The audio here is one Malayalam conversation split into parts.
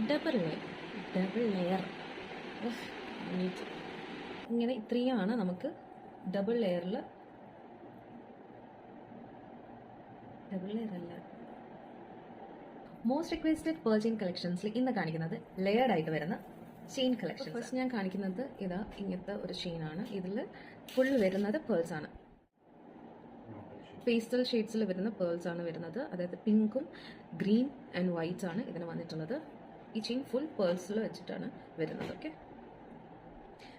ഡബിൾ ലെയർ ഡബിൾ ലെയർ ഇങ്ങനെ ഇത്രയുമാണ് നമുക്ക് ഡബിൾ ലെയറിൽ ഡബിൾ ലെയർ അല്ല മോസ്റ്റ് റിക്വസ്റ്റഡ് പേൾ ചെയിൻ കളക്ഷൻസിൽ ഇന്ന് കാണിക്കുന്നത് ലെയർഡ് ആയിട്ട് വരുന്ന ചെയിൻ കളക്ഷൻ. ഫസ്റ്റ് ഞാൻ കാണിക്കുന്നത് ഇതാ ഇങ്ങനത്തെ ഒരു ചെയിനാണ്. ഇതിൽ ഫുൾ വരുന്നത് പേൾസ് ആണ്. പേസ്റ്റൽ ഷെയ്ഡ്സിൽ വരുന്ന പേൾസ് ആണ് വരുന്നത്. അതായത് പിങ്കും ഗ്രീൻ ആൻഡ് വൈറ്റ്സ് ആണ് ഇതിന് വന്നിട്ടുള്ളത്. ഈ ചെയിൻ ഫുൾ പേൾസിൽ വെച്ചിട്ടാണ് വരുന്നത്. ഓക്കെ,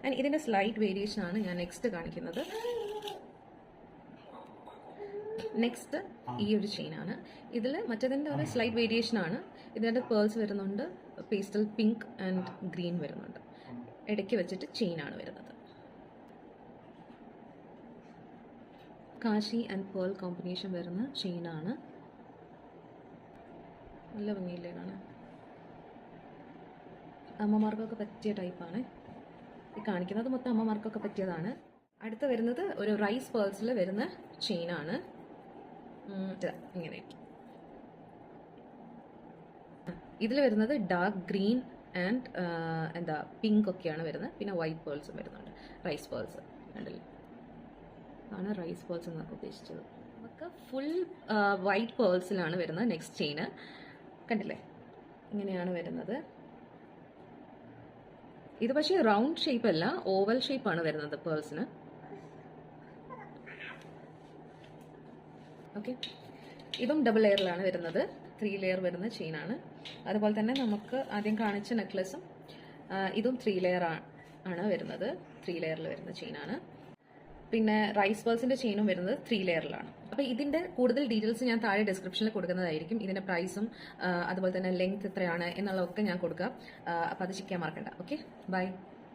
ആൻഡ് ഇതിന്റെ സ്ലൈറ്റ് വേരിയേഷൻ ആണ് ഞാൻ നെക്സ്റ്റ് കാണിക്കുന്നത്. നെക്സ്റ്റ് ഈ ഒരു ചെയിനാണ്. ഇതിൽ മറ്റേതിൻ്റെ ഒരു സ്ലൈറ്റ് വേരിയേഷൻ ആണ്. ഇതിൻ്റെ പേൾസ് വരുന്നുണ്ട്, പേസ്റ്റൽ പിങ്ക് ആൻഡ് ഗ്രീൻ വരുന്നുണ്ട്. ഇടയ്ക്ക് വെച്ചിട്ട് ചെയിനാണ് വരുന്നത്. കാശി ആൻഡ് പേൾ കോമ്പിനേഷൻ വരുന്ന ചെയിനാണ്. നല്ല ഭംഗിയില്ലേ കാണാൻ. അമ്മമാർക്കൊക്കെ പറ്റിയ ടൈപ്പാണ് ഈ കാണിക്കുന്നത്. മൊത്തം അമ്മമാർക്കൊക്കെ പറ്റിയതാണ്. അടുത്ത് വരുന്നത് ഒരു റൈസ് പേൾസിൽ വരുന്ന ചെയിനാണ്. ഇങ്ങനെ ഇതിൽ വരുന്നത് ഡാർക്ക് ഗ്രീൻ ആൻഡ് എന്താ പിങ്ക് ഒക്കെയാണ് വരുന്നത്. പിന്നെ വൈറ്റ് പേൾസും വരുന്നുണ്ട്. റൈസ് പേൾസ് കണ്ടില്ലേ, ആണ് റൈസ് പേൾസ് എന്നൊക്കെ ഉദ്ദേശിച്ചത്. നമുക്ക് ഫുൾ വൈറ്റ് പേൾസിലാണ് വരുന്നത് നെക്സ്റ്റ് ചെയിന്. കണ്ടില്ലേ, ഇങ്ങനെയാണ് വരുന്നത്. ഇത് പക്ഷേ റൗണ്ട് ഷേപ്പ് അല്ല, ഓവൽ ഷേപ്പാണ് വരുന്നത് പേൾസിന്. ഓക്കെ, ഇതും ഡബിൾ ലെയറിലാണ് വരുന്നത്. 3 ലെയർ വരുന്ന ചെയിനാണ്. അതുപോലെ തന്നെ നമുക്ക് ആദ്യം കാണിച്ച നെക്ലസും ഇതും 3 ലെയർ ആണ് വരുന്നത്. 3 ലെയറിൽ വരുന്ന ചെയിനാണ്. പിന്നെ റൈസ് പേൾസിന്റെ ചെയിനും വരുന്നത് 3 ലെയറിലാണ്. അപ്പോൾ ഇതിന്റെ കൂടുതൽ ഡീറ്റെയിൽസ് ഞാൻ താഴെ ഡിസ്ക്രിപ്ഷനിൽ കൊടുക്കുന്നതായിരിക്കും. ഇതിന്റെ പ്രൈസും അതുപോലെ തന്നെ ലെങ്ത് എത്രയാണ് എന്നുള്ളതൊക്കെ ഞാൻ കൊടുക്കാം. അപ്പോൾ അത് ചെക്ക് ചെയ്യാൻ മറക്കണ്ട. Okay, by.